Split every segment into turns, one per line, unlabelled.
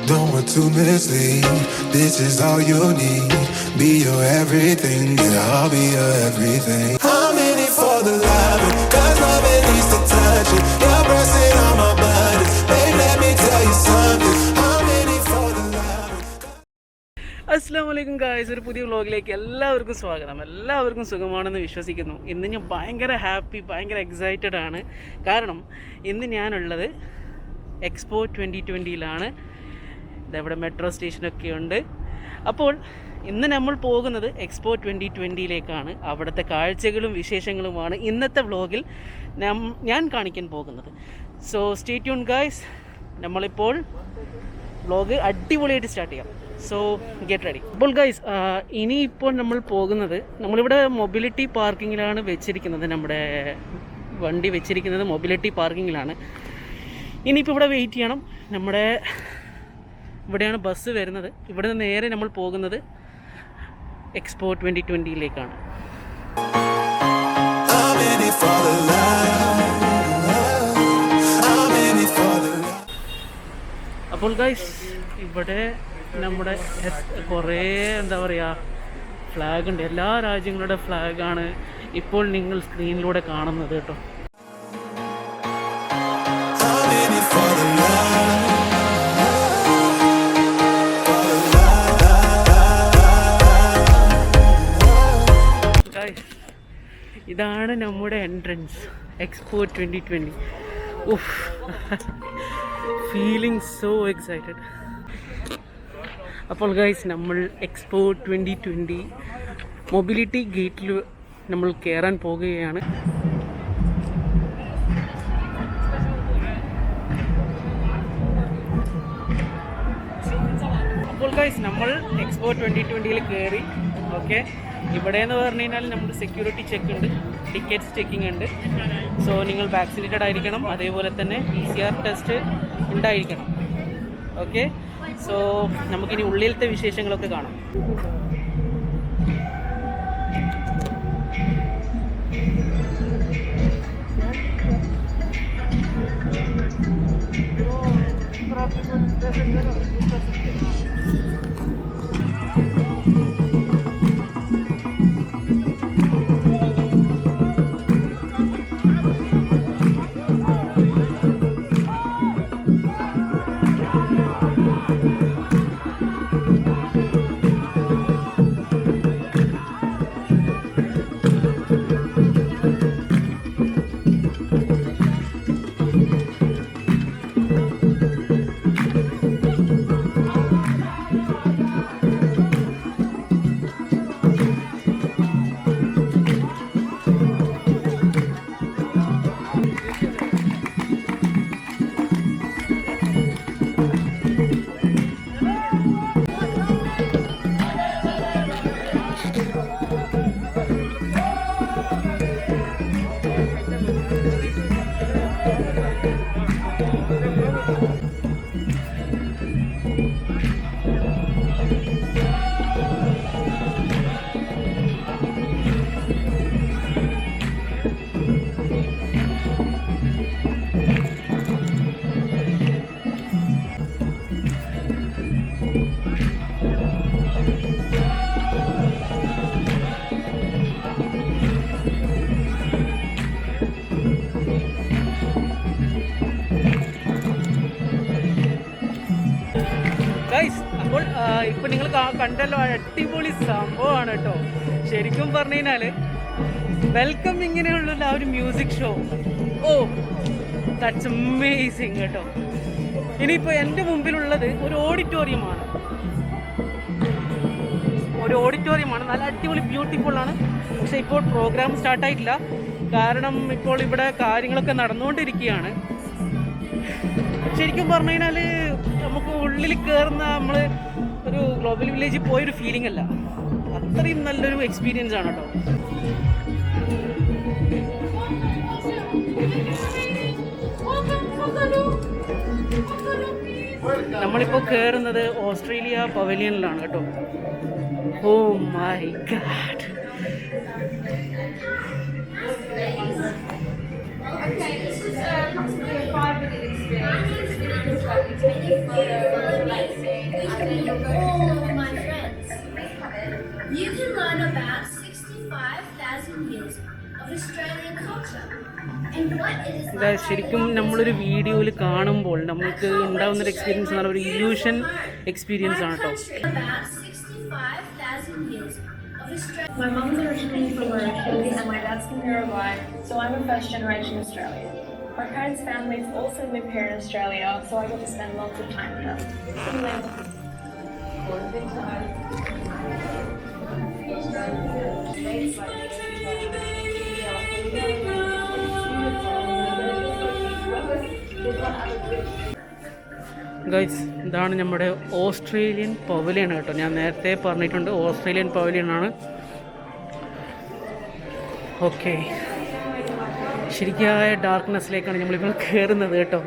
Don't want to mislead. This is all you need. Be your everything, yeah, I'll be your everything. I'm in it for the love, cause love it needs to touch it. You're pressing on my buttons, babe, let me tell you something. I'm in it for the love.
അസ്സലാമു അലൈക്കും guys, ഒരു പുതിയ വ്ളോഗിലേക്ക് എല്ലാവർക്കും സ്വാഗതം. എല്ലാവർക്കും സുഖമാണെന്ന് വിശ്വസിക്കുന്നു. ഇന്ന് ഞാൻ ഭയങ്കര ഹാപ്പി, ഭയങ്കര എക്സൈറ്റഡ് ആണ്. കാരണം ഇന്ന് ഞാനുള്ളത് എക്സ്പോ 2020 ഇതവിടെ മെട്രോ സ്റ്റേഷനൊക്കെ ഉണ്ട്. അപ്പോൾ ഇന്ന് നമ്മൾ പോകുന്നത് എക്സ്പോ 2020 അവിടുത്തെ കാഴ്ചകളും വിശേഷങ്ങളുമാണ് ഇന്നത്തെ വ്ളോഗിൽ ഞാൻ കാണിക്കാൻ പോകുന്നത്. So stay tune guys. നമ്മളിപ്പോൾ വ്ളോഗ് അടിപൊളിയായിട്ട് സ്റ്റാർട്ട് ചെയ്യാം. So get ready. അപ്പോൾ ഗൈസ്, ഇനിയിപ്പോൾ നമ്മൾ പോകുന്നത്, നമ്മളിവിടെ മൊബിലിറ്റി പാർക്കിങ്ങിലാണ് വെച്ചിരിക്കുന്നത്. നമ്മുടെ വണ്ടി വെച്ചിരിക്കുന്നത് മൊബിലിറ്റി പാർക്കിങ്ങിലാണ്. ഇനിയിപ്പോൾ ഇവിടെ വെയിറ്റ് ചെയ്യണം. നമ്മുടെ ഇവിടെയാണ് ബസ് വരുന്നത്. ഇവിടെ നിന്ന് നേരെ നമ്മൾ പോകുന്നത് എക്സ്പോ 2020. അപ്പോൾ ഗൈസ്, ഇവിടെ നമ്മുടെ കുറേ ഫ്ലാഗ് ഉണ്ട്. എല്ലാ രാജ്യങ്ങളുടെ ഫ്ലാഗാണ് ഇപ്പോൾ നിങ്ങൾ സ്ക്രീനിലൂടെ കാണുന്നത് കേട്ടോ. ഇതാണ് നമ്മുടെ എൻട്രൻസ് എക്സ്പോ 2020. ഉഫ്, ഫീലിംഗ് സോ എക്സൈറ്റഡ്. അപ്പോൾ ഗൈസ്, നമ്മൾ എക്സ്പോ 2020 മൊബിലിറ്റി ഗേറ്റിൽ നമ്മൾ കയറാൻ പോകുകയാണ്. അപ്പോൾ ഗൈസ്, നമ്മൾ എക്സ്പോ 2020 കയറി. ഓക്കെ, ഇവിടെ എന്ന് പറഞ്ഞു കഴിഞ്ഞാൽ നമ്മൾ സെക്യൂരിറ്റി ചെക്ക് ഉണ്ട്, ടിക്കറ്റ്സ് ചെക്കിംഗ് ഉണ്ട്. സോ നിങ്ങൾ വാക്സിനേറ്റഡ് ആയിരിക്കണം, അതേപോലെ തന്നെ PCR ടെസ്റ്റ് ഉണ്ടായിരിക്കണം. ഓക്കെ, സോ നമുക്കിനി ഉള്ളിലത്തെ വിശേഷങ്ങളൊക്കെ കാണാം. അപ്പോൾ ഇപ്പോൾ നിങ്ങൾ കണ്ടല്ലോ, അടിപൊളി സംഭവമാണ് കേട്ടോ. ശരിക്കും പറഞ്ഞു കഴിഞ്ഞാൽ വെൽക്കം ഇങ്ങനെയുള്ള ആ ഒരു music show, oh that's amazing കേട്ടോ. ഇനിയിപ്പോൾ എൻ്റെ മുമ്പിലുള്ളത് ഒരു ഓഡിറ്റോറിയമാണ്. നല്ല അടിപൊളി ബ്യൂട്ടിഫുള്ളാണ്. പക്ഷേ ഇപ്പോൾ പ്രോഗ്രാം സ്റ്റാർട്ടായിട്ടില്ല, കാരണം ഇപ്പോൾ ഇവിടെ കാര്യങ്ങളൊക്കെ നടന്നുകൊണ്ടിരിക്കുകയാണ്. ശരിക്കും പറഞ്ഞു കഴിഞ്ഞാൽ നമുക്ക് ഉള്ളിൽ കയറുന്ന നമ്മൾ ഒരു ഗ്ലോബൽ വില്ലേജിൽ പോയൊരു ഫീലിംഗ് അല്ല, അത്രയും നല്ലൊരു എക്സ്പീരിയൻസ് ആണ് കേട്ടോ. നമ്മളിപ്പോൾ കയറുന്നത് ഓസ്ട്രേലിയ പവലിയനിലാണ് കേട്ടോ. Oh my god.
Okay, this is approximately a 5-minute experience. It's really good fun. We take you for like
ശരിക്കും നമ്മളൊരു വീഡിയോയിൽ കാണുമ്പോൾ നമുക്ക് ഉണ്ടാകുന്നൊരു എക്സ്പീരിയൻസ് എന്ന് പറഞ്ഞാൽ ഒരു ഇല്യൂഷൻ എക്സ്പീരിയൻസ് ആണ് കേട്ടോ.
My mom's originally from Mauritius and my dad's from Uruguay, so I'm a first generation Australian. My parents' families also live here in Australia, so I get to spend lots of time with them.
Guys, ഇതാണ് നമ്മുടെ Australian pavilion കേട്ടോ. ഞാൻ നേരത്തെ പറഞ്ഞിട്ടുണ്ട് Australian pavilion ആണ്. Okay, ശരിക്കായ ഡാർക്ക്നെസ്സിലേക്കാണ് നമ്മളിപ്പോൾ കയറുന്നത് കേട്ടോ.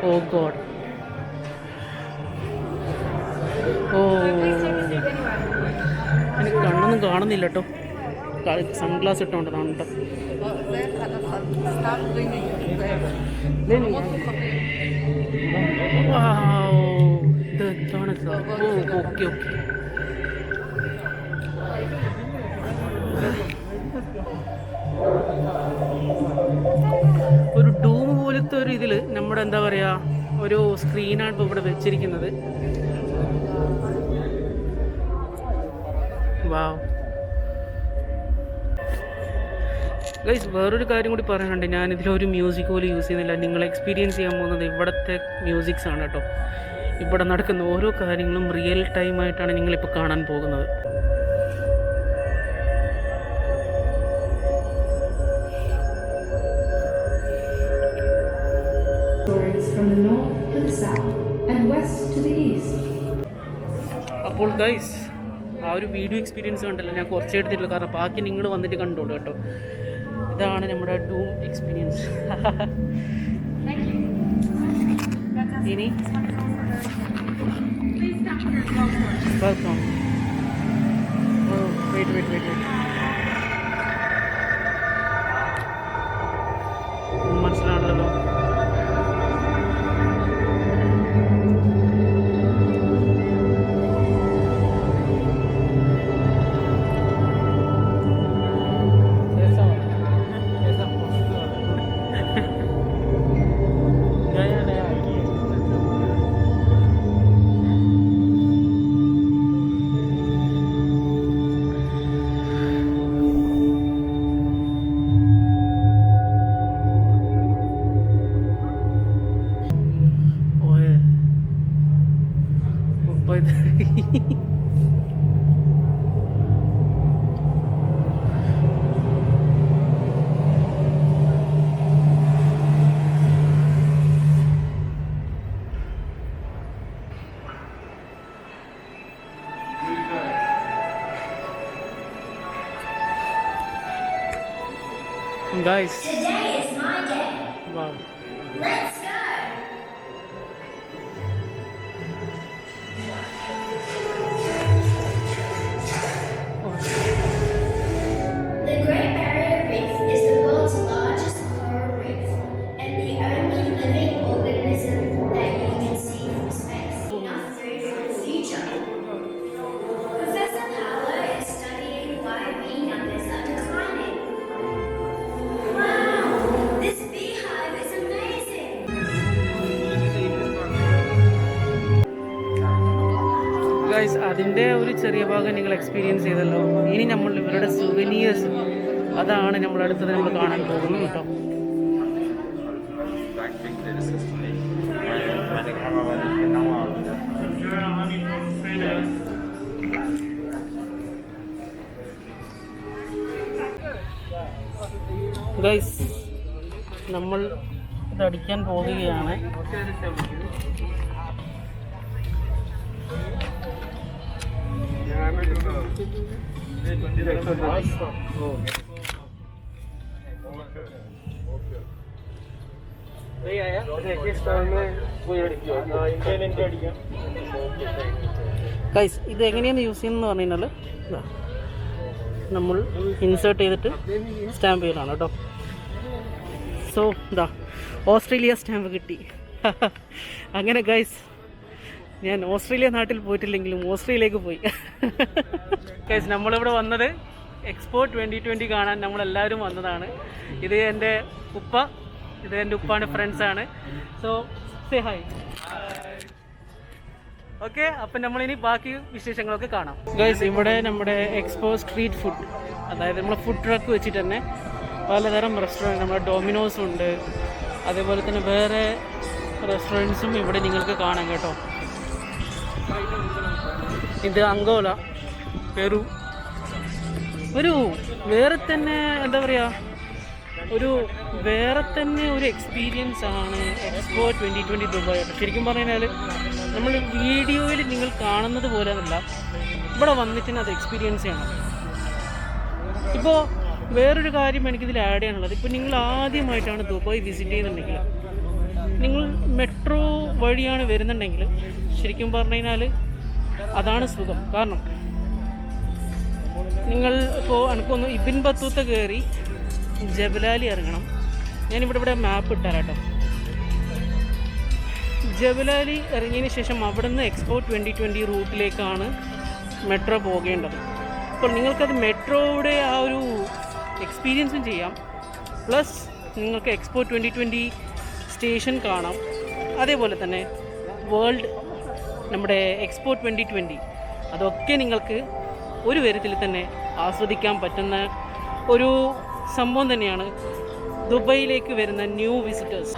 ഓ ഗോഡ്, ഓ എനിക്ക് കണ്ണൊന്നും കാണുന്നില്ല കേട്ടോ. സൺഗ്ലാസ് ഇട്ടോണ്ടതാണ് കേട്ടോ. Okay okay. ഒരു ഡൂം പോലത്തെ ഒരു ഇതിൽ നമ്മുടെ എന്താ പറയുക ഒരു സ്ക്രീനാണ് ഇപ്പോൾ ഇവിടെ വെച്ചിരിക്കുന്നത്. വാവ് ഗൈസ്, വേറൊരു കാര്യം കൂടി പറയാനുണ്ട്. ഞാനിതിലൊരു മ്യൂസിക് പോലും യൂസ് ചെയ്യുന്നില്ല. നിങ്ങൾ എക്സ്പീരിയൻസ് ചെയ്യാൻ പോകുന്നത് ഇവിടുത്തെ മ്യൂസിക്സ് ആണ് കേട്ടോ. ഇവിടെ നടക്കുന്ന ഓരോ കാര്യങ്ങളും റിയൽ ടൈമായിട്ടാണ് നിങ്ങളിപ്പോൾ കാണാൻ പോകുന്നത്. അപ്പോൾ ഗൈസ്, ആ ഒരു വീഡിയോ എക്സ്പീരിയൻസ് കണ്ടല്ലോ, ഞാൻ കുറച്ചേ എടുത്തിട്ടുള്ളൂ. കാരണം ബാക്കി നിങ്ങൾ വന്നിട്ട് കണ്ടോളൂ കേട്ടോ. ഇതാണ് നമ്മുടെ ഡൂം എക്സ്പീരിയൻസ്. ഇനി വെൽക്കം. വെയിറ്റ് മനസ്സിലാണല്ലോ. Guys, today is my day. Wow. Let's go.
The Great Barrier Reef is the world's largest coral reef and the only living organism that you can see from space. Enough food for the future. Professor Paolo is studying why bee numbers are declining. Wow, this beehive is amazing.
Guys, അതിൻ്റെ ഒരു ചെറിയ ഭാഗം നിങ്ങൾ experience ചെയ്തല്ലോ. ഇനി നമ്മൾ ഇവരുടെ സുവനീയേഴ്സ്, അതാണ് നമ്മൾ അടുത്തത് നമ്മൾ കാണാൻ പോകുന്നത് കേട്ടോ. ഗൈസ്, നമ്മൾ ഇതടിക്കാൻ പോകുകയാണ്. ഗൈസ്, ഇത് എങ്ങനെയാണ് യൂസ് ചെയ്യുന്നതെന്ന് പറഞ്ഞു കഴിഞ്ഞാൽ നമ്മൾ ഇൻസേർട്ട് ചെയ്തിട്ട് സ്റ്റാമ്പ് ചെയ്യലാണ് കേട്ടോ. സോ ഇതാ ഓസ്ട്രേലിയ സ്റ്റാമ്പ് കിട്ടി. അങ്ങനെ ഗൈസ്, ഞാൻ ഓസ്ട്രേലിയ നാട്ടിൽ പോയിട്ടില്ലെങ്കിലും ഓസ്ട്രേലിയയിലേക്ക് പോയി. ഗൈസ്, നമ്മളിവിടെ വന്നത് എക്സ്പോ 2020 കാണാൻ നമ്മളെല്ലാവരും വന്നതാണ്. ഇത് എൻ്റെ ഉപ്പ, ഇത് എൻ്റെ ഉപ്പാൻ്റെ ഫ്രണ്ട്സാണ്. So say hi. ഓക്കെ, അപ്പം നമ്മളിനി ബാക്കി വിശേഷങ്ങളൊക്കെ കാണാം. ഗൈസ്, ഇവിടെ നമ്മുടെ എക്സ്പോ സ്ട്രീറ്റ് ഫുഡ്, അതായത് നമ്മൾ ഫുഡ് ട്രക്ക് വെച്ചിട്ട് തന്നെ പലതരം റെസ്റ്റോറൻറ്റ്, നമ്മുടെ ഡൊമിനോസ് ഉണ്ട്, അതേപോലെ തന്നെ വേറെ റെസ്റ്റോറൻറ്റ്സും ഇവിടെ നിങ്ങൾക്ക് കാണാം കേട്ടോ. ഇത് അങ്കോല, പെറു. ഒരു വേറെ തന്നെ എന്താ പറയുക, വേറെ തന്നെ ഒരു എക്സ്പീരിയൻസ് ആണ് എക്സ്പോ 2020 ദുബായ്. ശരിക്കും പറഞ്ഞാൽ നമ്മൾ വീഡിയോയിൽ നിങ്ങൾ കാണുന്നത് പോലെ അല്ല, ഇവിടെ വന്നിട്ട് അത് എക്സ്പീരിയൻസ് ചെയ്യണം. ഇപ്പോൾ വേറൊരു കാര്യം എനിക്കിതിൽ ആഡ് ചെയ്യാനുള്ളത്, ഇപ്പോൾ നിങ്ങൾ ആദ്യമായിട്ടാണ് ദുബായ് വിസിറ്റ് ചെയ്യുന്നുണ്ടെങ്കിൽ, നിങ്ങൾ മെട്രോ വഴിയാണ് വരുന്നുണ്ടെങ്കിൽ ശരിക്കും പറഞ്ഞു കഴിഞ്ഞാൽ അതാണ് സുഖം. കാരണം നിങ്ങൾ ഇപ്പോൾ എനിക്കൊന്ന് ഇബിൻ ബത്തൂത്ത കയറി ജബലാലി ഇറങ്ങണം. ഞാനിവിടെ മാപ്പ് ഇട്ടാൽ കേട്ടോ. ജബലാലി ഇറങ്ങിയതിന് ശേഷം അവിടെ നിന്ന് എക്സ്പോ 2020 റൂട്ടിലേക്കാണ് മെട്രോ പോകേണ്ടത്. അപ്പോൾ നിങ്ങൾക്കത് മെട്രോയുടെ ആ ഒരു എക്സ്പീരിയൻസും ചെയ്യാം, പ്ലസ് നിങ്ങൾക്ക് എക്സ്പോ 2020 സ്റ്റേഷൻ കാണാം. അതേപോലെ തന്നെ നമ്മുടെ എക്സ്പോ 2020 അതൊക്കെ നിങ്ങൾക്ക് ഒരു തരത്തിൽ തന്നെ ആസ്വദിക്കാൻ പറ്റുന്ന ഒരു സംഭവം തന്നെയാണ് ദുബൈയിലേക്ക് വരുന്ന ന്യൂ വിസിറ്റേഴ്സ്.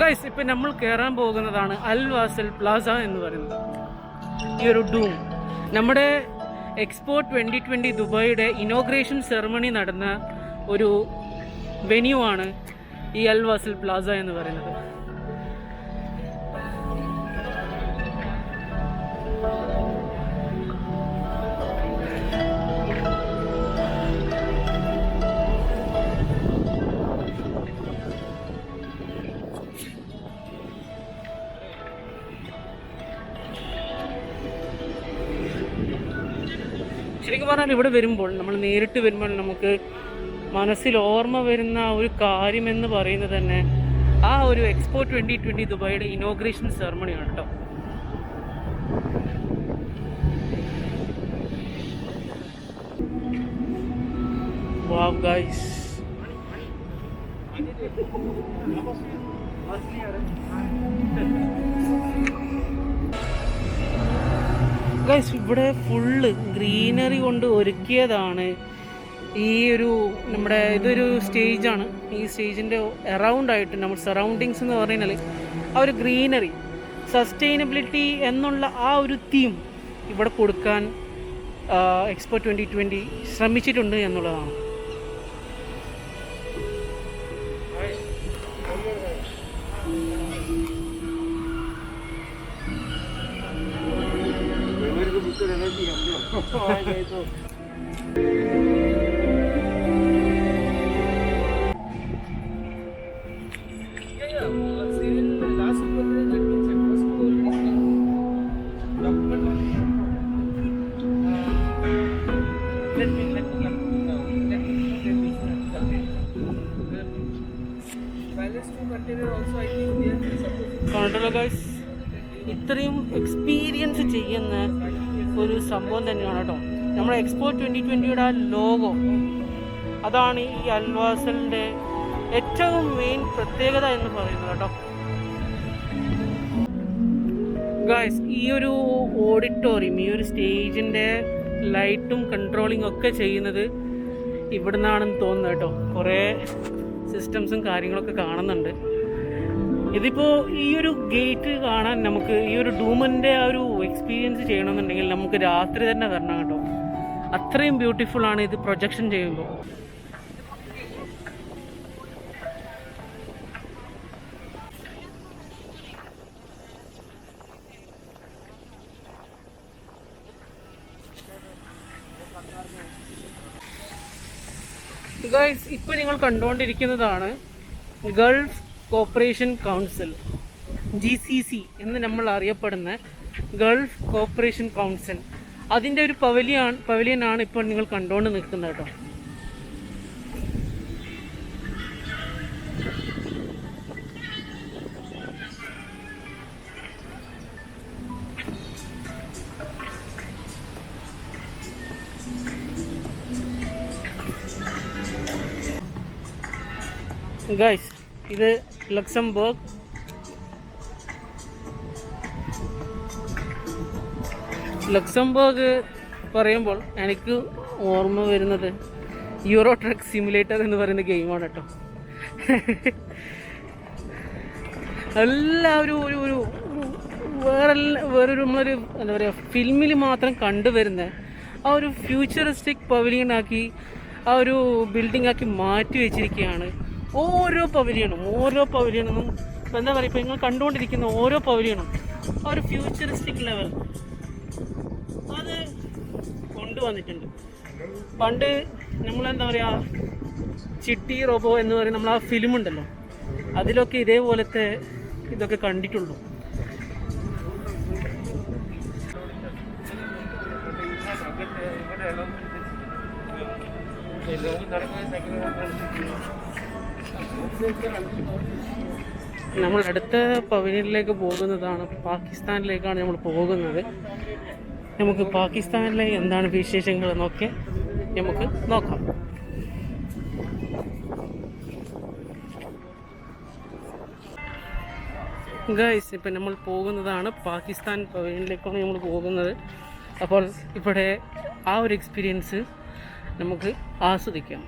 ഗൈസ്, ഇപ്പം നമ്മൾ കയറാൻ പോകുന്നതാണ് അൽ വാസൽ പ്ലാസ എന്ന് പറയുന്നത്. ഈ ഒരു ഡൂം നമ്മുടെ എക്സ്പോ 2020 ദുബായിയുടെ ഇനോഗ്രേഷൻ സെറമണി നടന്ന ഒരു വെന്യൂ ആണ് ഈ അൽ വാസൽ പ്ലാസ എന്ന് പറയുന്നത്. ശരിക്കും പറഞ്ഞാൽ ഇവിടെ വരുമ്പോൾ, നമ്മൾ നേരിട്ട് വരുമ്പോൾ നമുക്ക് മനസ്സിൽ ഓർമ്മ വരുന്ന ഒരു കാര്യമെന്ന് പറയുന്നത് തന്നെ ആ ഒരു എക്സ്പോ 2020 ദുബായിയുടെ ഇനോഗ്രേഷൻ സെറമണിയാണ് കേട്ടോ. Wow guys, ഗൈസ്, ഇവിടെ ഫുള്ള് ഗ്രീനറി കൊണ്ട് ഒരുക്കിയതാണ് ഈ ഒരു ഇതൊരു സ്റ്റേജാണ്. ഈ സ്റ്റേജിൻ്റെ അറൗണ്ട് ആയിട്ട് നമ്മൾ സറൗണ്ടിങ്സ് എന്ന് പറഞ്ഞാൽ ആ ഒരു ഗ്രീനറി, സസ്റ്റൈനബിലിറ്റി എന്നുള്ള ആ ഒരു തീം ഇവിടെ കൊടുക്കാൻ എക്സ്പോ 2020 ശ്രമിച്ചിട്ടുണ്ട് എന്നുള്ളതാണ്. കണ്ടല്ലോ ഗൈസ്, ഇത്രയും എക്സ്പീരിയൻസ് ചെയ്യുന്ന ഒരു സംഭവം തന്നെയാണ് കേട്ടോ നമ്മുടെ എക്സ്പോ 2020യുടെ ആ ലോഗോ. അതാണ് ഈ അൽവാസലിൻ്റെ ഏറ്റവും മെയിൻ പ്രത്യേകത എന്ന് പറയുന്നത് കേട്ടോ. ഗൈസ്, ഈ ഒരു ഓഡിറ്റോറിയം, ഈ ഒരു സ്റ്റേജിൻ്റെ ലൈറ്റും കൺട്രോളിങ് ഒക്കെ ചെയ്യുന്നത് ഇവിടെ നിന്നാണെന്ന് തോന്നുന്നു കേട്ടോ. കുറേ സിസ്റ്റംസും കാര്യങ്ങളൊക്കെ കാണുന്നുണ്ട്. ഇതിപ്പോൾ ഈ ഒരു ഗേറ്റ് കാണാൻ നമുക്ക് ഈ ഒരു ഡൂമിൻ്റെ ആ ഒരു എക്സ്പീരിയൻസ് ചെയ്യണമെന്നുണ്ടെങ്കിൽ നമുക്ക് രാത്രി തന്നെ വരണം കേട്ടോ. അത്രയും ബ്യൂട്ടിഫുൾ ആണ് ഇത് പ്രൊജക്ഷൻ ചെയ്യുമ്പോൾ. ഗൈസ്, ഇപ്പോൾ നിങ്ങൾ കണ്ടുകൊണ്ടിരിക്കുന്നതാണ് ഗൾഫ് കോപ്പറേഷൻ കൗൺസിൽ, GCC എന്ന് നമ്മൾ അറിയപ്പെടുന്ന ഗൾഫ് കോപ്പറേഷൻ കൗൺസിൽ. അതിൻ്റെ ഒരു പവലിയനാണ് ഇപ്പോൾ നിങ്ങൾ കണ്ടുകൊണ്ട് നിൽക്കുന്നത് കേട്ടോ. ഗൈസ്, ഇത് ലക്സംബർഗ്. ലക്സംബർഗ് പറയുമ്പോൾ എനിക്ക് ഓർമ്മ വരുന്നത് യൂറോ ട്രക്ക് സിമുലേറ്റർ എന്ന് പറയുന്ന ഗെയിമാണ് കേട്ടോ. എല്ലാവരും ഒരു വേറൊരു നമ്മളൊരു എന്താ പറയുക, ഫിലിമിൽ മാത്രം കണ്ടുവരുന്ന ആ ഒരു ഫ്യൂച്ചറിസ്റ്റിക് പവലിയനാക്കി, ആ ഒരു ബിൽഡിംഗ് ആക്കി മാറ്റി വെച്ചിരിക്കുകയാണ് ഓരോ പവലിയനും. എന്താ പറയുക, ഇപ്പോൾ നിങ്ങൾ കണ്ടുകൊണ്ടിരിക്കുന്ന ഓരോ പവലിയനും ആ ഒരു ഫ്യൂച്ചറിസ്റ്റിക് ലെവൽ അത് കൊണ്ടുവന്നിട്ടുണ്ട്. പണ്ട് നമ്മളെന്താ പറയുക, ചിട്ടി റോബോ എന്ന് പറയുന്ന നമ്മൾ ആ ഫിലിമുണ്ടല്ലോ, അതിലൊക്കെ ഇതേപോലത്തെ ഇതൊക്കെ കണ്ടിട്ടുള്ളൂ. നമ്മൾ അടുത്ത പവലിയനിലേക്ക് പോകുന്നതാണ്, പാകിസ്ഥാനിലേക്കാണ് നമ്മൾ പോകുന്നത്. നമുക്ക് പാകിസ്ഥാനിലെ എന്താണ് വിശേഷങ്ങൾ എന്നൊക്കെ നമുക്ക് നോക്കാം. ഗൈസ്, ഇപ്പം നമ്മൾ പോകുന്നതാണ് പാകിസ്ഥാൻ പവലിയനിലേക്കാണ് നമ്മൾ പോകുന്നത്. അപ്പോൾ ഇവിടെ ആ ഒരു എക്സ്പീരിയൻസ് നമുക്ക് ആസ്വദിക്കാം.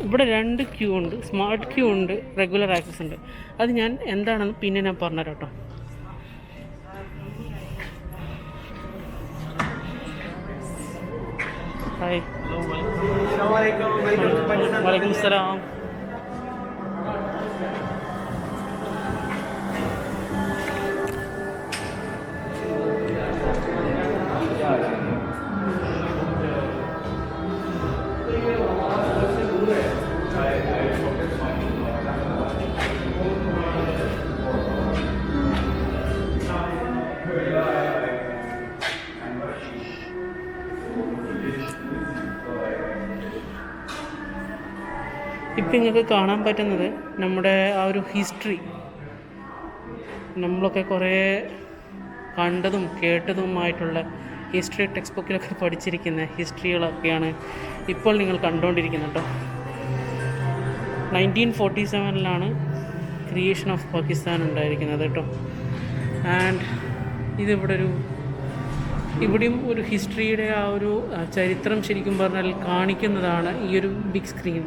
ഇവിടെ 2 ക്യൂ ഉണ്ട്, സ്മാർട്ട് ക്യൂ ഉണ്ട്, റെഗുലർ ആക്സസ് ഉണ്ട്. അത് ഞാൻ എന്താണെന്ന് പിന്നെ ഞാൻ പറഞ്ഞുതരാം കേട്ടോ. ഹായ്, വലൈക്കും സലാം. ഇപ്പം നിങ്ങൾക്ക് കാണാൻ പറ്റുന്നത് നമ്മുടെ ആ ഒരു ഹിസ്റ്ററി, നമ്മളൊക്കെ കുറേ കണ്ടതും കേട്ടതുമായിട്ടുള്ള ഹിസ്റ്ററി ടെക്സ്റ്റ് ബുക്കിലൊക്കെ പഠിച്ചിരിക്കുന്ന ഹിസ്റ്ററികളൊക്കെയാണ് ഇപ്പോൾ നിങ്ങൾ കണ്ടുകൊണ്ടിരിക്കുന്നത് കേട്ടോ. 1947 ക്രിയേഷൻ ഓഫ് പാകിസ്ഥാൻ ഉണ്ടായിരിക്കുന്നത് കേട്ടോ. ആൻഡ് ഇവിടെയും ഒരു ഹിസ്റ്ററിയുടെ ആ ഒരു ചരിത്രം ശരിക്കും പറഞ്ഞാൽ കാണിക്കുന്നതാണ് ഈ ഒരു ബിഗ് സ്ക്രീൻ.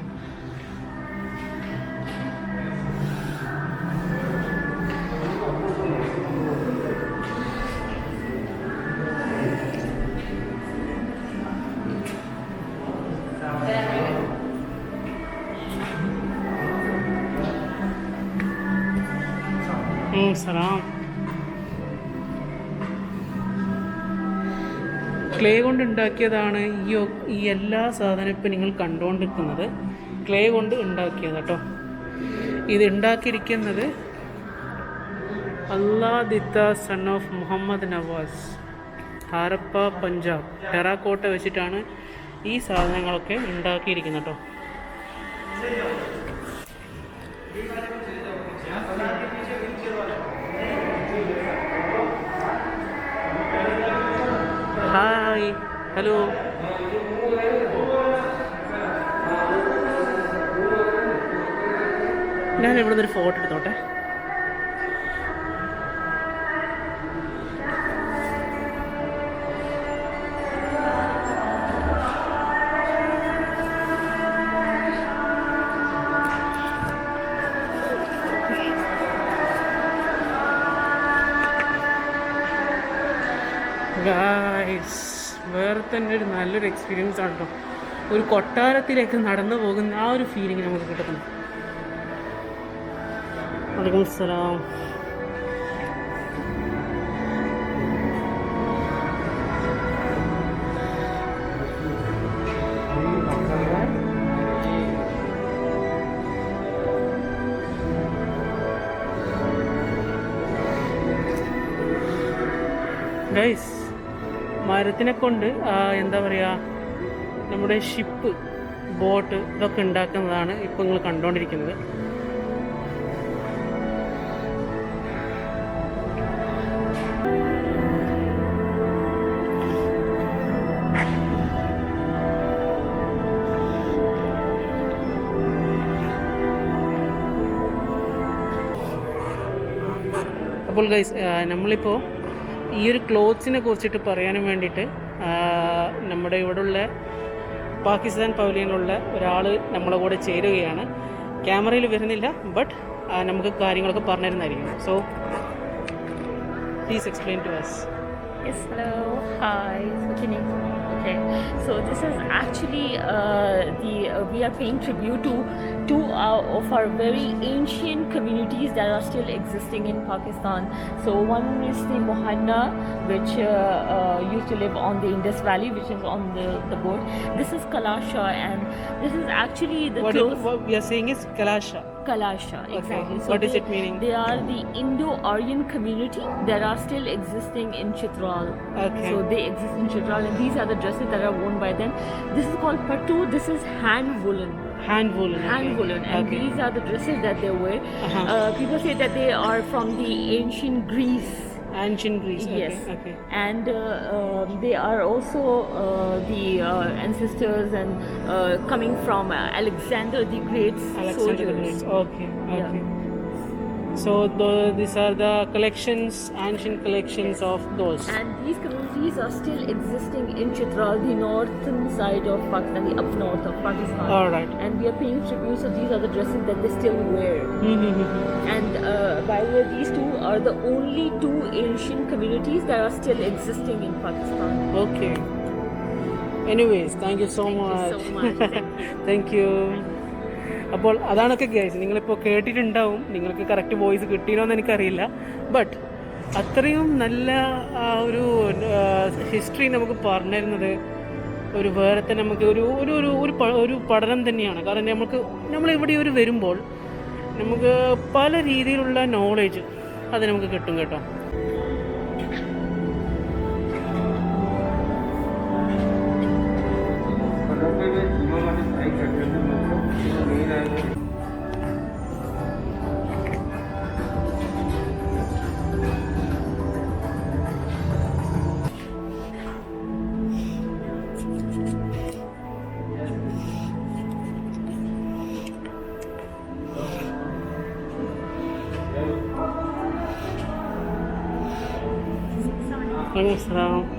സലാം. ക്ലേ കൊണ്ട് ഉണ്ടാക്കിയതാണ് ഈ എല്ലാ സാധനവും ഇപ്പം നിങ്ങൾ കണ്ടുകൊണ്ടിരിക്കുന്നത്. ക്ലേ കൊണ്ട് ഉണ്ടാക്കിയത് കേട്ടോ. ഇത് ഉണ്ടാക്കിയിരിക്കുന്നത് Alladitta son of Muhammad Nawaz, Harappa, Punjab. Terracotta വെച്ചിട്ടാണ് ഈ സാധനങ്ങളൊക്കെ ഉണ്ടാക്കിയിരിക്കുന്നത് കേട്ടോ. Hi, hello. ഞാൻ ഇവിടെ നിന്നൊരു ഫോട്ടോ എടുത്തോട്ടെ. ഗായ്സ്, വേറെ തന്നെ ഒരു നല്ലൊരു എക്സ്പീരിയൻസ് ആണ് കേട്ടോ. ഒരു കൊട്ടാരത്തിലേക്ക് നടന്നു പോകുന്ന ആ ഒരു ഫീലിംഗ് നമുക്ക് കിട്ടുന്നു. വലൈക്കും സലാം. ഗൈസ്, മരത്തിനെ കൊണ്ട് എന്താ പറയുക, നമ്മുടെ ഷിപ്പ്, ബോട്ട് ഇതൊക്കെ ഉണ്ടാക്കുന്നതാണ് ഇപ്പോൾ നിങ്ങൾ കണ്ടുകൊണ്ടിരിക്കുന്നത്. അപ്പോൾ ഗൈസ് നമ്മളിപ്പോൾ ഈ ഒരു ക്ലോത്ത്സിനെ കുറിച്ചിട്ട് പറയാനും വേണ്ടിയിട്ട് നമ്മുടെ ഇവിടെയുള്ള പാകിസ്ഥാൻ പവലിയനിലുള്ള ഒരാൾ നമ്മളെ കൂടെ ചേരുകയാണ്. ക്യാമറയിൽ വരുന്നില്ല, ബട്ട് നമുക്ക് കാര്യങ്ങളൊക്കെ പറഞ്ഞു തരുന്നതായിരിക്കും. So please explain to us.
Yes, hello, hi, Swatini. Okay, so this is actually we are paying tribute to two of our very ancient communities that are still existing in Pakistan. So one is the Mohanna, which used to live on the Indus Valley, which is on the board. This is Kalasha, and this is actually the
What we are saying is Kalasha.
Kalasha, exactly.
Okay. So what is it meaning?
They are the Indo-Aryan community that are still existing in Chitral.
Okay.
So they exist in Chitral, and these are the dresses that are worn by them. This is called pattu. This is hand woolen.
Hand woolen.
Hand woolen, and
Okay.
these are the dresses that they wear.
Uh-huh.
People say that they are from the ancient Greece.
Ancient Greece.
Yes,
Okay.
and they are also the ancestors and coming from Alexander the Great's
Alexander the
soldiers.
Great. Okay.
Yeah.
So these are the collections, ancient collections of those.
And these communities are still existing in Chitral, the northern side of Pakistan, the up north of Pakistan.
All right.
And we are paying tribute, so these are the dresses that they still wear. And by the way, these two are the only two ancient communities that are still existing in Pakistan.
Okay. Anyways, thank you so
Thank you so much.
Thank you. അപ്പോൾ അതാണൊക്കെ guys, നിങ്ങളിപ്പോൾ കേട്ടിട്ടുണ്ടാവും. നിങ്ങൾക്ക് correct voice കിട്ടിയോന്ന് എനിക്കറിയില്ല, but അത്രയും നല്ല ഒരു history നമുക്ക് പറഞ്ഞു തരുന്നത് ഒരു വേറെ തന്നെ നമുക്ക് ഒരു പഠനം തന്നെയാണ്. കാരണം നമ്മളിവിടെ ഒരു വരുമ്പോൾ നമുക്ക് പല രീതിയിലുള്ള നോളേജ് അത് നമുക്ക് കിട്ടും കേട്ടോ. Assalamualaikum.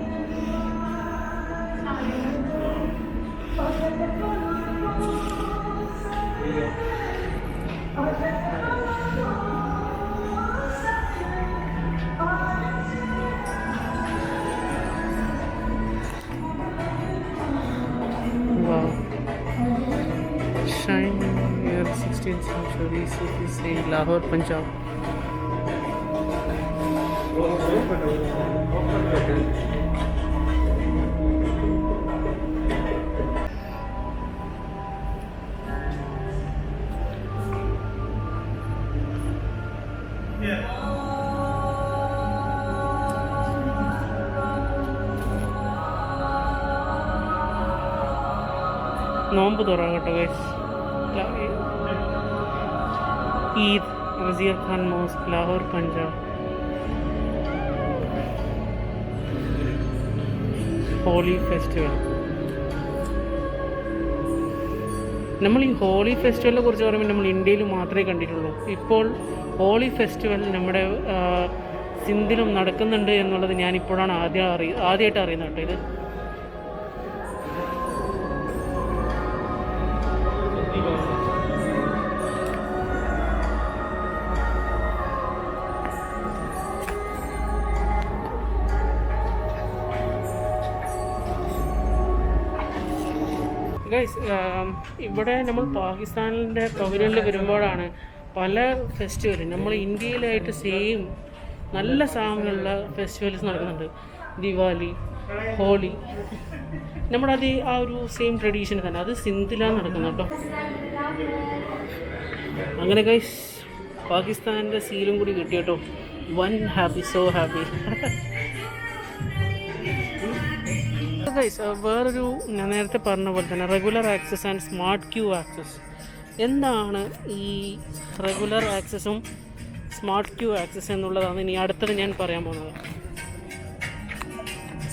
Wow. Shine near 16th century Sufi saint, Lahore, Punjab. നോമ്പ് തുറക്കാം കേട്ടോ guys. Eid Wazir Khan mosque, Lahore, Punjab. Holi festival. നമ്മൾ ഈ ഹോളി ഫെസ്റ്റിവലിനെ കുറിച്ച് പറയുമ്പോൾ നമ്മൾ ഇന്ത്യയിൽ മാത്രമേ കണ്ടിട്ടുള്ളൂ. ഇപ്പോൾ ഹോളി ഫെസ്റ്റിവൽ നമ്മുടെ സിന്ധിലും നടക്കുന്നുണ്ട് എന്നുള്ളത് ഞാനിപ്പോഴാണ് ആദ്യമായിട്ട് അറിയുന്നത് കേട്ടോ. ഇത് ഗൈസ്, ഇവിടെ നമ്മൾ പാകിസ്ഥാനിൻ്റെ പവലിയനിൽ വരുമ്പോഴാണ് പല ഫെസ്റ്റിവലും നമ്മൾ ഇന്ത്യയിലായിട്ട് സെയിം നല്ല സാമ്യമുള്ള ഫെസ്റ്റിവൽസ് നടക്കുന്നുണ്ട്. ദിവാലി, ഹോളി, നമ്മുടെ അത് ആ ഒരു സെയിം ട്രഡീഷൻ തന്നെ അത് സിന്ധിലാണ് നടക്കുന്നത് കേട്ടോ. അങ്ങനെ ഗൈസ് പാകിസ്ഥാനിൻ്റെ സീലും കൂടി കിട്ടി കേട്ടോ. One happy, so happy. Guys, വേറൊരു ഞാൻ നേരത്തെ പറഞ്ഞ പോലെ തന്നെ regular access and smart queue access. എന്താണ് ഈ റെഗുലർ ആക്സസും സ്മാർട്ട് ക്യൂ ആക്സസ് എന്നുള്ളതാണ് ഇനി അടുത്തത് ഞാൻ പറയാൻ പോകുന്നത്.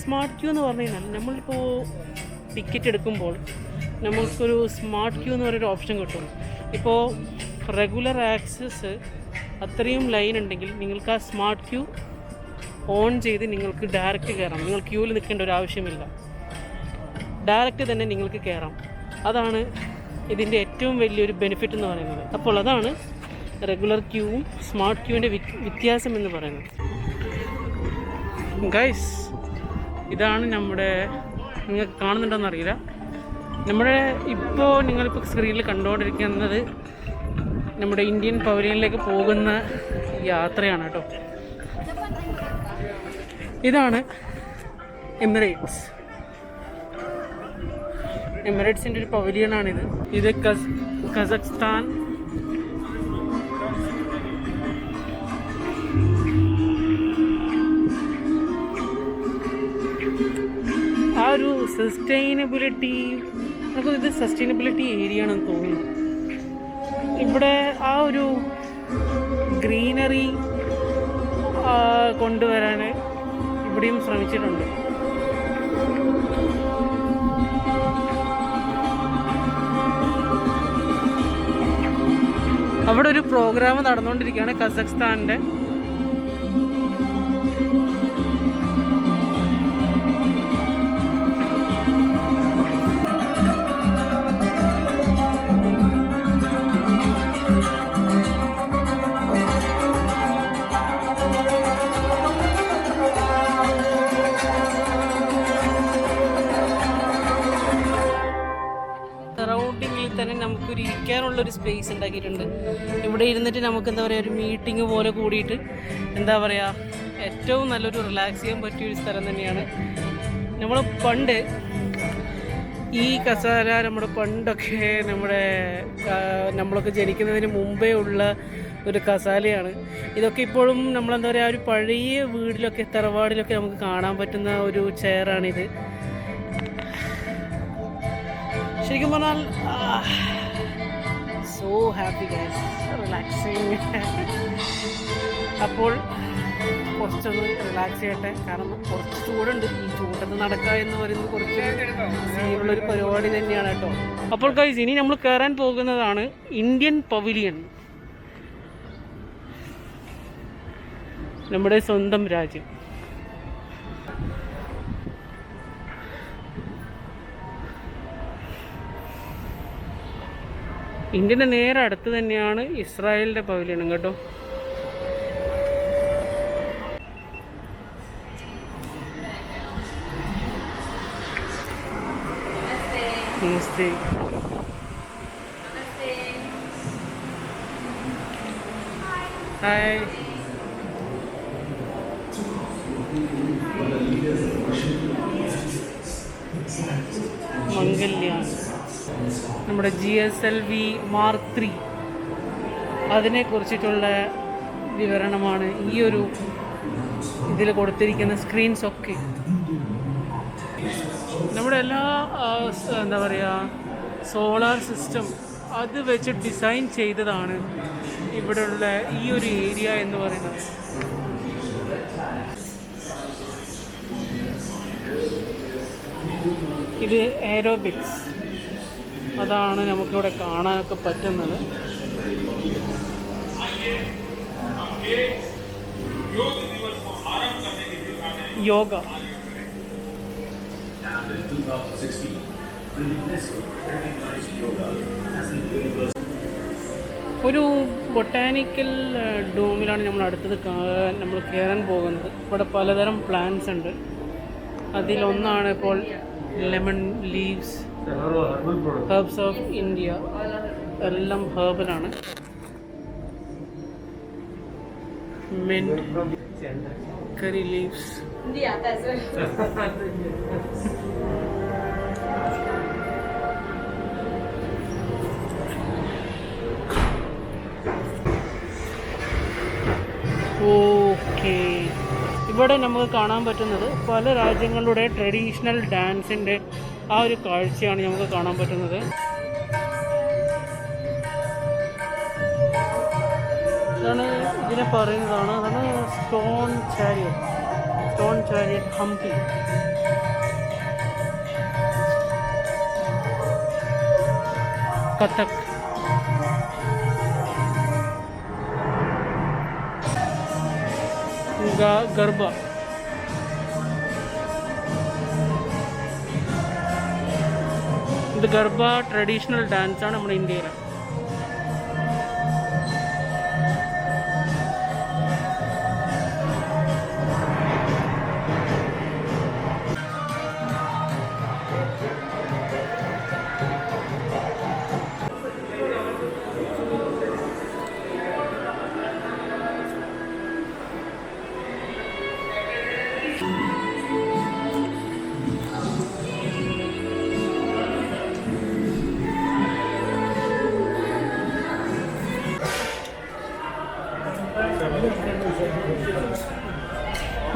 സ്മാർട്ട് ക്യൂ എന്ന് പറഞ്ഞു കഴിഞ്ഞാൽ നമ്മളിപ്പോൾ ടിക്കറ്റ് എടുക്കുമ്പോൾ നമ്മൾക്കൊരു സ്മാർട്ട് ക്യൂ എന്ന് പറയുന്നൊരു ഓപ്ഷൻ കിട്ടും. ഇപ്പോൾ റെഗുലർ ആക്സസ് അത്രയും ലൈൻ ഉണ്ടെങ്കിൽ നിങ്ങൾക്ക് ആ സ്മാർട്ട് ക്യൂ ഓൺ ചെയ്ത് നിങ്ങൾക്ക് ഡയറക്റ്റ് കയറാം. നിങ്ങൾ ക്യൂവിൽ നിൽക്കേണ്ട ഒരു ആവശ്യമില്ല, ഡയറക്റ്റ് തന്നെ നിങ്ങൾക്ക് കയറാം. അതാണ് ഇതിൻ്റെ ഏറ്റവും വലിയൊരു ബെനിഫിറ്റ് എന്ന് പറയുന്നത്. അപ്പോൾ അതാണ് റെഗുലർ ക്യൂവും സ്മാർട്ട് ക്യൂവിൻ്റെ വ്യത്യാസം എന്ന് പറയുന്നത്. ഗൈസ്, ഇതാണ് നമ്മുടെ, നിങ്ങൾക്ക് കാണുന്നുണ്ടോയെന്ന് അറിയില്ല, നമ്മുടെ ഇപ്പോൾ നിങ്ങളിപ്പോൾ സ്ക്രീനിൽ കണ്ടുകൊണ്ടിരിക്കുന്നത് നമ്മുടെ ഇന്ത്യൻ പവലിയനിലേക്ക് പോകുന്ന യാത്രയാണ് കേട്ടോ. ഇതാണ് എമിറേറ്റ്സ്. എമിറേറ്റ്സിൻ്റെ ഒരു പവലിയനാണിത്. ഇത് കസഖ്സ്ഥാൻ, ആ ഒരു സസ്റ്റൈനബിലിറ്റി, നമുക്കിത് സസ്റ്റൈനബിലിറ്റി ഏരിയ ആണെന്ന് തോന്നുന്നു. ഇവിടെ ആ ഒരു ഗ്രീനറി കൊണ്ടുവരാൻ ഇവിടെയും ശ്രമിച്ചിട്ടുണ്ട്. അവിടെ ഒരു പ്രോഗ്രാം നടന്നുകൊണ്ടിരിക്കുകയാണ് കസഖ്സ്ഥാൻ്റെ. സറൗണ്ടിങ്ങിൽ തന്നെ നമുക്കൊരു ഇരിക്കാനുള്ളൊരു സ്പേസ് ഉണ്ടാക്കിയിട്ടുണ്ട്. ഇവിടെ ഇരുന്നിട്ട് നമുക്ക് എന്താ പറയുക, ഒരു മീറ്റിംഗ് പോലെ കൂടിയിട്ട് എന്താ പറയുക, ഏറ്റവും നല്ലൊരു റിലാക്സ് ചെയ്യാൻ പറ്റിയൊരു സ്ഥലം തന്നെയാണ്. നമ്മൾ പണ്ട് ഈ കസാര നമ്മുടെ പണ്ടൊക്കെ നമ്മളൊക്കെ ജനിക്കുന്നതിന് മുമ്പേ ഉള്ള ഒരു കസാലയാണ്. ഇതൊക്കെ ഇപ്പോഴും നമ്മളെന്താ പറയുക, ഒരു പഴയ വീടിലൊക്കെ തറവാടിലൊക്കെ നമുക്ക് കാണാൻ പറ്റുന്ന ഒരു ചെയറാണിത്. ശരിക്കും പറഞ്ഞാൽ സോ ഹാപ്പി ഗൈസ്, റിലാക്സിങ്. അപ്പോൾ കുറച്ചൊന്ന് റിലാക്സ് ചെയ്യട്ടെ, കാരണം കുറച്ച് ചൂടുണ്ട്. ഈ ചൂടത്ത് നടക്കുക എന്ന് പറയുന്നത് കുറച്ച് സീനുള്ളൊരു പരിപാടി തന്നെയാണ് കേട്ടോ. അപ്പോൾ ഗൈസ്, ഇനി നമ്മൾ കയറാൻ പോകുന്നതാണ് ഇന്ത്യൻ പവലിയൻ, നമ്മുടെ സ്വന്തം രാജ്യം. ഇന്ത്യൻ്റെ നേരെ അടുത്ത് തന്നെയാണ് ഇസ്രായേലിൻ്റെ പവലിയനും കേട്ടോ. നമസ്തേ. ഹായ്. മംഗല്യാൻ, നമ്മുടെ GSLV Mark III, അതിനെക്കുറിച്ചിട്ടുള്ള വിവരണമാണ് ഈ ഒരു ഇതിൽ കൊടുത്തിരിക്കുന്ന സ്ക്രീൻസൊക്കെ. നമ്മുടെ എല്ലാ എന്താ പറയുക, സോളാർ സിസ്റ്റം അത് വെച്ച് ഡിസൈൻ ചെയ്തതാണ് ഇവിടെയുള്ള ഈ ഒരു ഏരിയ എന്ന് പറയുന്നത്. ഇത് എയറോബിക്സ്, അതാണ് നമുക്കിവിടെ കാണാനൊക്കെ പറ്റുന്നത്. യോഗ, ഒരു ബൊട്ടാനിക്കൽ ഡോമിലാണ് നമ്മൾ അടുത്തത് നമ്മൾ കയറാൻ പോകുന്നത്. ഇവിടെ പലതരം പ്ലാന്റ്സ് ഉണ്ട്. അതിലൊന്നാണ് ഇപ്പോൾ lemon leaves, herbs of India, എല്ലാം ഹെർബലാണ്. Mint, curry leaves. ഓക്കെ, ഇവിടെ നമുക്ക് കാണാൻ പറ്റുന്നത് പല രാജ്യങ്ങളുടെ ട്രഡീഷണൽ ഡാൻസിൻ്റെ ആ ഒരു കാഴ്ചയാണ് നമുക്ക് കാണാൻ പറ്റുന്നത്. ഇതാണ് ഇതിനെ പറയുന്നതാണ്, അതാണ് സ്റ്റോൺ ചാരിയറ്റ് ഹംപി. കഥക്, ഗർഭ. ഇത് ഗർഭ ട്രഡീഷണൽ ഡാൻസാണ് നമ്മുടെ ഇന്ത്യയിലെ.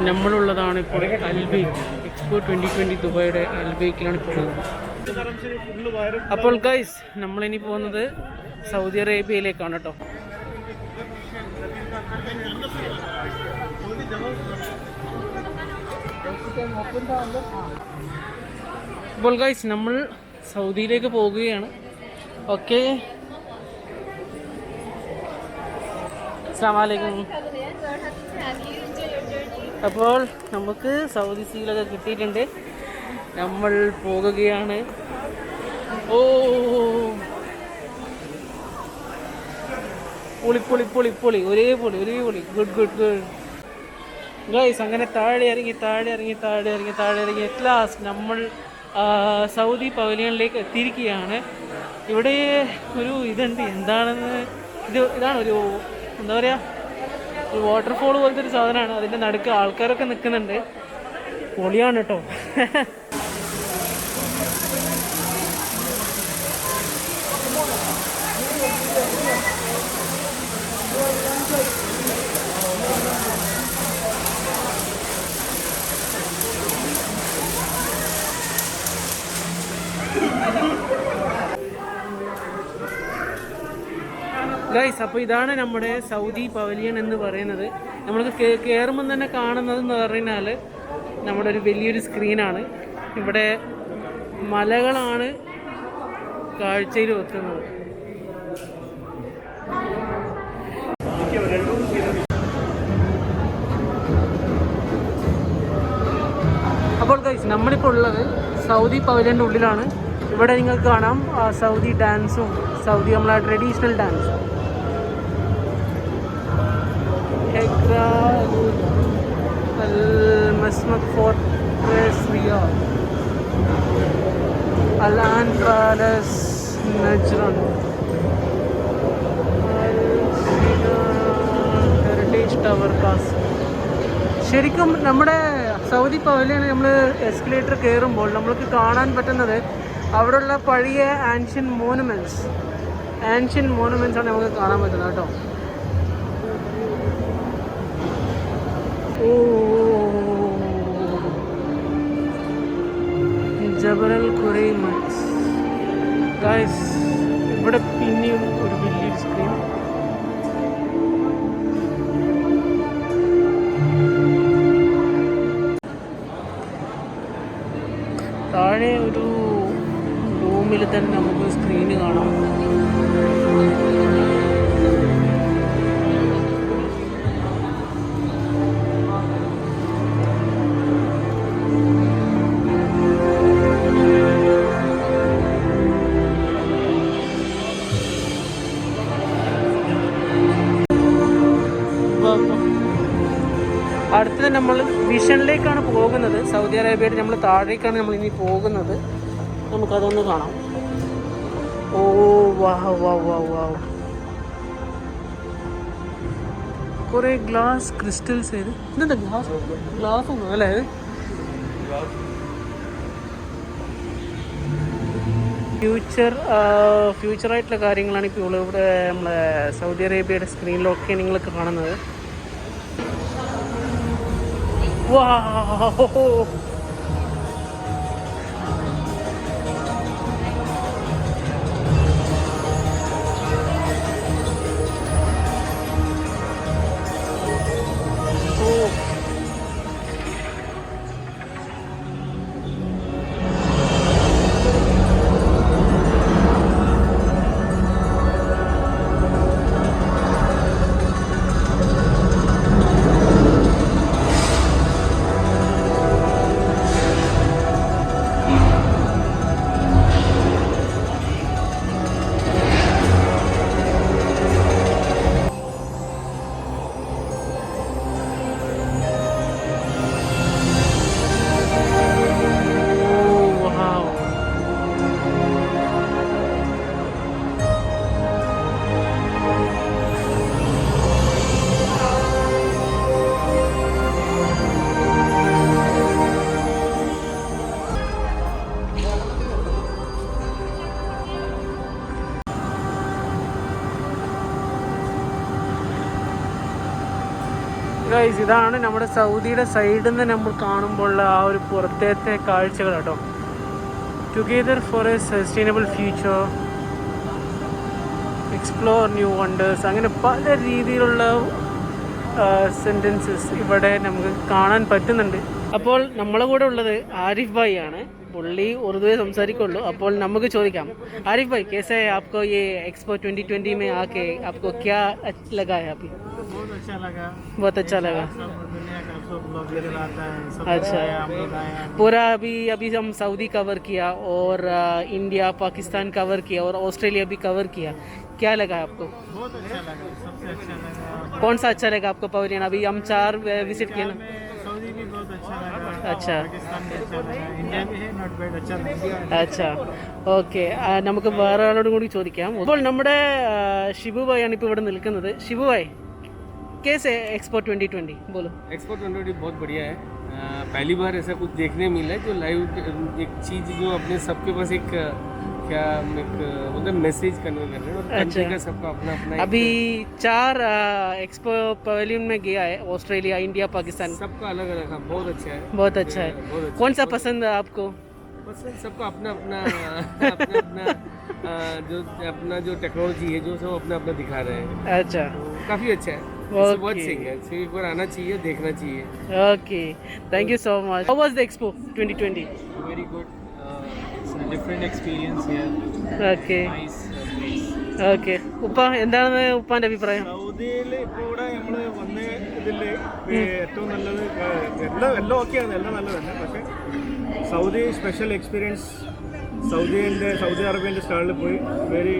നമ്മളുള്ളതാണ് ഇപ്പോൾ അൽബേക്ക് എക്സ്പോ 2020 ദുബായിയുടെ അൽബേക്കിലാണ് ഇപ്പോൾ. അപ്പോൾ ഗൈസ് നമ്മളിനി പോകുന്നത് സൗദി അറേബ്യയിലേക്കാണ് കേട്ടോ. അപ്പോൾ ഗൈസ് നമ്മൾ സൗദിയിലേക്ക് പോകുകയാണ്. ഓക്കെ, അസ്സലാമു അലൈക്കും. അപ്പോൾ നമുക്ക് സൗദി സീലൊക്കെ കിട്ടിയിട്ടുണ്ട്. നമ്മൾ പോകുകയാണ്. ഓ പൊളി പൊളി പൊളി പൊളി ഒരേ പൊളി ഗുഡ് ഗുഡ് ഗുഡ് ഗൈസ്. അങ്ങനെ താഴെ ഇറങ്ങി അറ്റ് ലാസ്റ്റ് നമ്മൾ സൗദി പവലിയനിലേക്ക് എത്തിയിരിക്കുകയാണ്. ഇവിടെ ഒരു ഇതുണ്ട്, എന്താണെന്ന് ഇതാണ് ഒരു എന്താ പറയുക, ഒരു വാട്ടർഫോൾ പോലത്തെ ഒരു സാധനമാണ്. അതിൻ്റെ നടുക്ക് ആൾക്കാരൊക്കെ നിൽക്കുന്നുണ്ട്. പൊളിയാണ് കേട്ടോ. ഗൈസ്, അപ്പോൾ ഇതാണ് നമ്മുടെ സൗദി പവലിയൻ എന്ന് പറയുന്നത്. നമ്മൾക്ക് കയറുമ്പം തന്നെ കാണുന്നത് എന്ന് പറഞ്ഞാൽ നമ്മുടെ ഒരു വലിയൊരു സ്ക്രീനാണ്. ഇവിടെ മലകളാണ് കാഴ്ചയിൽ വെക്കുന്നത്. അപ്പോൾ ഗൈസ്, നമ്മളിപ്പോൾ ഉള്ളത് സൗദി പവലിയൻ്റെ ഉള്ളിലാണ്. ഇവിടെ നിങ്ങൾക്ക് കാണാം സൗദി ഡാൻസും സൗദി നമ്മളെ ട്രഡീഷണൽ ഡാൻസും. المسمك فورتريس رياض الآن بالاس نجران ഹെറിറ്റേജ് ടവർ പാസ്. ശരിക്കും നമ്മുടെ സൗദി പവലിയൻ നമ്മൾ എസ്കലേറ്റർ കയറുമ്പോൾ നമ്മൾക്ക് കാണാൻ പറ്റുന്നത് അവിടെയുള്ള പഴയ ആൻഷ്യൻ മോണുമെൻറ്റ്സ് ആണ് നമുക്ക് കാണാൻ പറ്റുന്നത് കേട്ടോ. ജബൽ ഖുറൈമത്ത് ഗൈസ്. ഇവിടെ പിന്നെയും ഒരു വലിയൊരു സ്ക്രീൻ. താഴെ ഒരു റൂമിൽ തന്നെ നമുക്ക് സ്ക്രീന് കാണാം. അടുത്തത് നമ്മൾ വിഷനിലേക്കാണ് പോകുന്നത്. സൗദി അറേബ്യയിൽ നമ്മൾ താഴേക്കാണ് നമ്മൾ ഇനി പോകുന്നത്. നമുക്കതൊന്ന് കാണാം. ഓ വാവ് വാവ് വാവ് വാവ്, കുറേ ഗ്ലാസ് ക്രിസ്റ്റൽസ്. ഇതെന്താ ഗ്ലാസ് ഒന്നും അല്ലേ? ഫ്യൂച്ചറായിട്ടുള്ള കാര്യങ്ങളാണ് ഇപ്പോൾ ഇവിടെ നമ്മളെ സൗദി അറേബ്യയുടെ സ്ക്രീനിലൊക്കെ നിങ്ങൾക്ക് കാണുന്നത്. വാവ്, ഗൈസ് ഇതാണ് നമ്മുടെ സൗദിയുടെ സൈഡിൽ നിന്ന് നമ്മൾ കാണുമ്പോൾ ആ ഒരു പുറത്തേത്തെ കാഴ്ചകൾ കേട്ടോ. Together four A sustainable future, explore new wonders, അങ്ങനെ പല രീതിയിലുള്ള സെൻറ്റൻസസ് ഇവിടെ നമുക്ക് കാണാൻ പറ്റുന്നുണ്ട്. അപ്പോൾ നമ്മളെ കൂടെ ഉള്ളത് ആരിഫ് ഭായി ആണ്. പുള്ളി ഉറുദുവേ സംസാരിക്കുള്ളൂ. അപ്പോൾ നമുക്ക് ചോദിക്കാം, आरिफ भाई कैसे है आपको ये एक्सपो 2020 में आके आपको क्या लगा है अभी?
बहुत अच्छा लगा.
बहुत अच्छा लगा.
दुनिया का सब ब्लॉगर आता है, सब
अच्छा.
हम लोग आए हैं.
पूरा अभी हम सऊदी कवर किया और इंडिया पाकिस्तान कवर किया और ऑस्ट्रेलिया भी कवर किया. क्या लगा आपको?
बहुत अच्छा लगा, सबसे अच्छा लगा.
कौन सा अच्छा लगा आपको पवेलियन? अभी हम 4 विजिट किए ना.
सऊदी भी बहुत अच्छा लगा.
अच्छा.
पाकिस्तान भी अच्छा लगा. इंडिया भी है, नॉट बैड, अच्छा लगा.
അച്ഛാ ഓക്കെ. നമുക്ക് വേറെ ആളോടും കൂടി ചോദിക്കാം. അപ്പോൾ നമ്മുടെ ഷിബു ഭായ് ആണ് ഇപ്പോൾ ഇവിടെ നിൽക്കുന്നത്. ഷിബു ഭായ് कैसे एक्सपो 2020 बोलो.
एक्सपो 2020 बहुत बढ़िया है. पहली बार ऐसा कुछ देखने मिला है जो लाइव एक चीज़ जो अपने सबके पास एक क्या एक मतलब मैसेज कन्वे कर रहे हैं और कंट्री का सबका अपना अपना
अभी 4 एक्सपो पवेलियन में गया है, ऑस्ट्रेलिया, इंडिया, पाकिस्तान.
सबका अलग अलग है. बहुत अच्छा है.
बहुत अच्छा है.
बहुत अच्छा.
कौन सा पसंद है आपको?
पसंद सबका अपना अपना अपना अपना जो अपना जो टेक्नोलॉजी है जो सब अपना अपना दिखा रहे हैं.
अच्छा.
काफ़ी अच्छा है.
Okay.
बहुत सही है. एक बार आना चाहिए, देखना चाहिए.
Okay, thank you so much. How was the expo 2020?
Very good. It's a different experience here.
Okay
Nice place.
Okay. ഉപ്പ എന്താണ് ഉപ്പാൻ്റെ അഭിപ്രായം?
സൗദിയിൽ ഇപ്പോൾ ഇവിടെ നമ്മൾ വന്ന ഇതിൽ ഏറ്റവും നല്ലത് എല്ലാം ഓക്കെയാണ്, എല്ലാം നല്ലത് തന്നെ. പക്ഷേ സൗദി സ്പെഷ്യൽ എക്സ്പീരിയൻസ് സൗദി അറേബ്യൻ്റെ സ്റ്റാളിൽ പോയി വെരി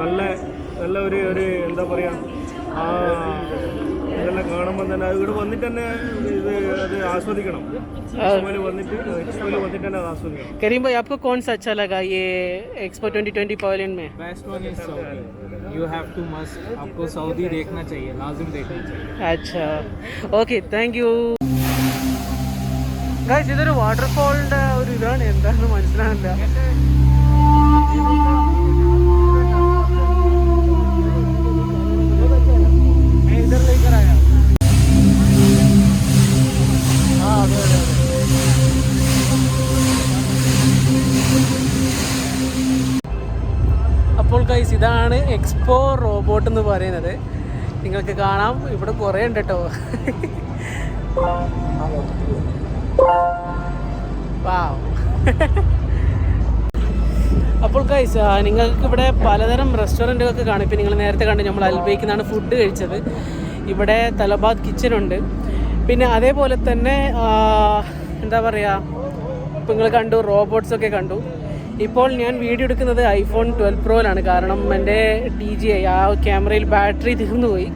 നല്ല ഒരു എന്താ പറയുക, ആ ഇതെല്ലാം കാണുമ്പോൾ തന്നെ അത് ഇവിടെ വന്നിട്ട് തന്നെ അത് ആസ്വദിക്കണം. എക്സ്പോയിൽ വന്നിട്ട് തന്നെ അത് ആസ്വദിക്കണം.
करीम भाई आपको कौन सा अच्छा लगा ये एक्सपो 2020 पवेलियन में?
Best one is Saudi. You have to must. आपको सऊदी देखना चाहिए, लाजिम देखना चाहिए.
अच्छा ഓക്കെ, താങ്ക് യു ഗൈസ്. ഇതൊരു വാട്ടർഫോളിൻ്റെ ഒരു ഇതാണ്, എന്താണെന്ന് മനസ്സിലാവില്ല. അപ്പോൾ ഗൈസ് ഇതാണ് എക്സ്പോ റോബോട്ട് എന്ന് പറയുന്നത്. നിങ്ങൾക്ക് കാണാം ഇവിടെ കുറേ ഉണ്ട് കേട്ടോ. വാവ്. അപ്പോൾ ഗൈസ് നിങ്ങൾക്ക് ഇവിടെ പലതരം റെസ്റ്റോറൻറ്റുകളൊക്കെ കാണും. ഇപ്പം നിങ്ങൾ നേരത്തെ കണ്ട് നമ്മൾ അൽബൈക്കിൽ നിന്നാണ് ഫുഡ് കഴിച്ചത്. ഇവിടെ തലബാദ് കിച്ചനുണ്ട്. പിന്നെ അതേപോലെ തന്നെ എന്താ പറയുക, ഇപ്പം നിങ്ങൾ കണ്ടു റോബോട്ട്സൊക്കെ കണ്ടു. ഇപ്പോൾ ഞാൻ വീഡിയോ എടുക്കുന്നത് iPhone 12 Proയിലാണ്. കാരണം എൻ്റെ DJI ആ ക്യാമറയിൽ ബാറ്ററി തീർന്നു പോയി.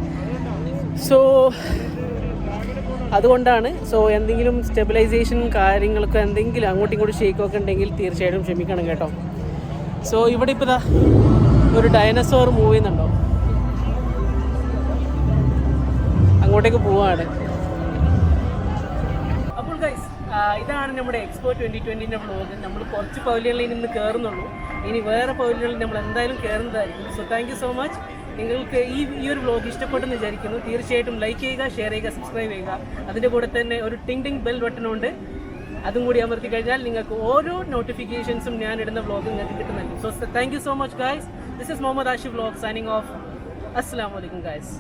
സോ അതുകൊണ്ടാണ്. സോ എന്തെങ്കിലും സ്റ്റെബിലൈസേഷൻ കാര്യങ്ങളൊക്കെ എന്തെങ്കിലും അങ്ങോട്ടും ഇങ്ങോട്ടും ഷേക്കൊക്കെ ഉണ്ടെങ്കിൽ തീർച്ചയായിട്ടും ക്ഷമിക്കണം കേട്ടോ. സോ ഇവിടെ ഇപ്പോൾ ഒരു ഡൈനസോർ മൂവ് ചെയ്യുന്നുണ്ടോ, അങ്ങോട്ടേക്ക് പോവാണ്. അപ്പോൾ ഗൈസ് ഇതാണ് നമ്മുടെ എക്സ്പോ 2020 വ്ളോഗ്. നമ്മൾ കുറച്ച് പവലിയനിൽ നിന്ന് കയറുന്നുള്ളൂ. ഇനി വേറെ പവലിയനിൽ നമ്മൾ എന്തായാലും കയറുന്നതായിരിക്കും. So thank you so much. നിങ്ങൾക്ക് ഈ ഒരു വ്ളോഗ് ഇഷ്ടപ്പെട്ടെന്ന് വിചാരിക്കുന്നു. തീർച്ചയായിട്ടും ലൈക്ക് ചെയ്യുക, ഷെയർ ചെയ്യുക, സബ്സ്ക്രൈബ് ചെയ്യുക. അതിൻ്റെ കൂടെ തന്നെ ഒരു ടിങ് ബെൽ ബട്ടണുണ്ട്, അതും കൂടി അമർത്തി കഴിഞ്ഞാൽ നിങ്ങൾക്ക് ഓരോ നോട്ടിഫിക്കേഷൻസും ഞാൻ ഇടുന്ന വ്ളോഗ് നിങ്ങൾക്ക് കിട്ടുന്നതായിരിക്കും. So thank you so much guys. This is Muhammad Ashif vlog signing off. അസ്സലാമു അലൈക്കും ഗൈസ്.